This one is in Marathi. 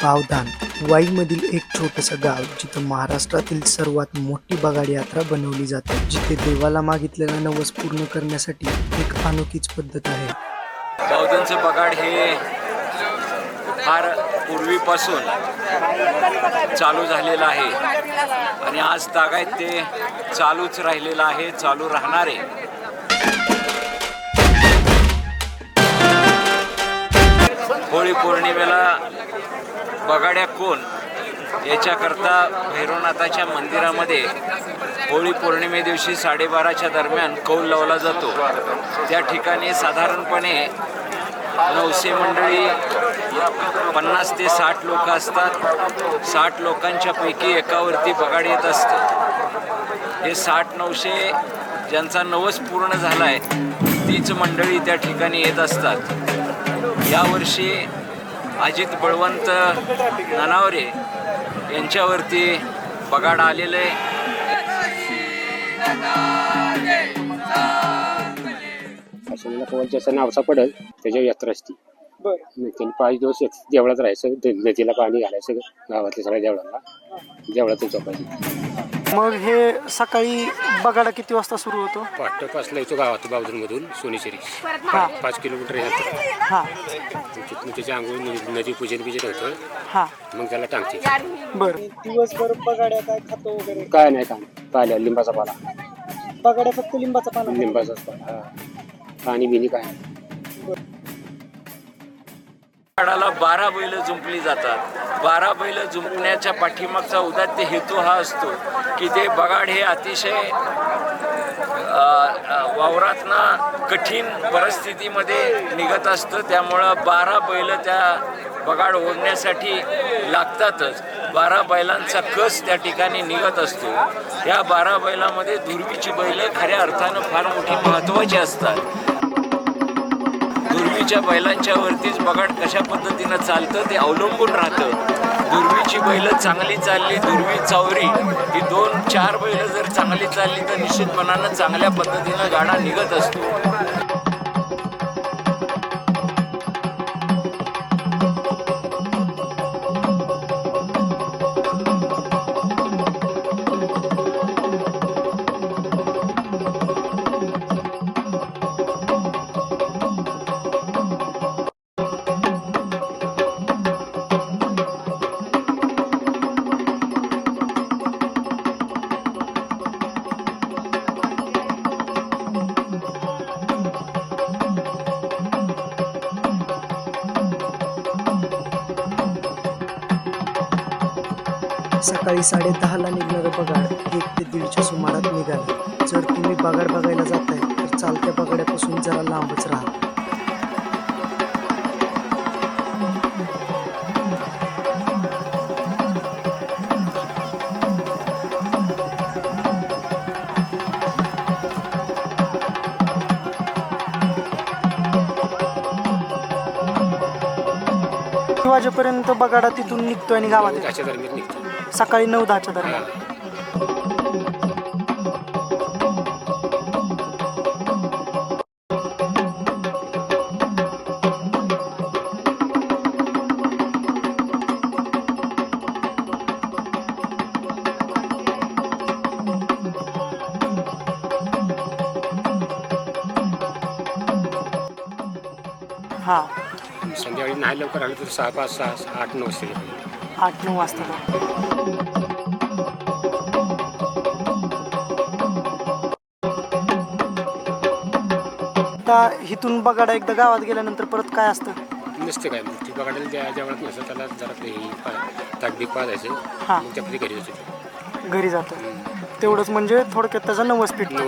पावधान वाईमधील एक छोटंसं गाव जिथं महाराष्ट्रातील सर्वात मोठी बगाड यात्रा बनवली जाते, जिथे देवाला मागितलेलं नवस पूर्ण करण्यासाठी एक अनोखीच पद्धत आहे. पावधानचं बगाड हे फार पूर्वीपासून चालू झालेलं आहे आणि आज तागायत ते चालूच राहिलेलं आहे, चालू राहणार आहे. होळी पौर्णिमेला बगाड्या कोण याच्याकरता भैरवनाथाच्या मंदिरामध्ये होळी पौर्णिमे दिवशी 12:30च्या दरम्यान कौल लावला जातो. त्या ठिकाणी साधारणपणे 900 मंडळी 50 ते 60 लोक असतात. 60 लोकांच्या पैकी एकावरती बगाड येत असते. हे 60-900 ज्यांचा नवस पूर्ण झाला आहे तीच मंडळी त्या ठिकाणी येत असतात. यावर्षी अजित बळवंत नानावरे यांच्यावरती बगाड आलेलं आहे. ज्याचं नाव सापडेल त्याच्यावर यात्रा असते. त्यांनी 5 दिवस देवळात राहायचं, नदीला पाणी घालायचं, गावातल्या सगळ्या देवळाला देवळातच झोपायचं. मग हे सकाळी बगाडा किती वाजता सुरू होतो? 5:05ला येतो गावात बावधनमधून सोनेश्वरी 5 किलोमीटर येतं. तिथून त्याच्या अंघोळ नदी पूजन होतं. मग त्याला टांगते. बरं. दिवसभर बगाड्या काय खातो वगैरे? काय नाही पाल्या लिंबाचा पाला. बगाड्या फक्त लिंबाचा पाला? लिंबाचाच पाला. पाणी बिनी काय. बगाडाला 12 बैल जुंपली जातात. 12 बैल जुंपण्याच्या पाठीमागचा उदात्त हेतू हा असतो की ते बगाड हे अतिशय वावरातनं कठीण परिस्थितीमध्ये निघत असतं. त्यामुळं 12 बैल त्या बगाड ओढण्यासाठी लागतातच. 12 बैलांचा कस त्या ठिकाणी निघत असतो. या 12 बैलामध्ये दुर्वीची बैल खऱ्या अर्थानं फार मोठी महत्त्वाची असतात. दुर्वीच्या बैलांच्या वरतीच बगाड कशा पद्धतीनं चालतं ते अवलंबून राहतं. दुर्वीची बैल चांगली चालली, दुर्वी चावरी ही 2-4 बैल जर चांगली चालली तर निश्चितपणानं चांगल्या पद्धतीनं गाडा निघत असतो. सकाळी 10:30ला निघणारं बगाड 1 ते 1:30च्या सुमारात निघालं. जर तुम्ही बगाड बघायला जाताय तर चालत्या बगाड्यापासून जरा लांबच राहा. वाजेपर्यंत बगाडा तिथून निघतोय आणि गावात दरम्यान निघतो. सकाळी 9-10च्या दरम्यान. संध्याकाळी नाही लवकर आलं तर 6, 5, 6, 8, 9 वाजता. 8-9 वाजता. आता इथून बगाडा एकदा गावात गेल्यानंतर परत काय असतं? नसतं काय. ती बघायला जेवणात नसतं, त्याला जरा ताकबीक पाजायचं. मग त्या घरी जातो. घरी जातो. तेवढंच म्हणजे थोडक्यात त्याचा नवस फिटला.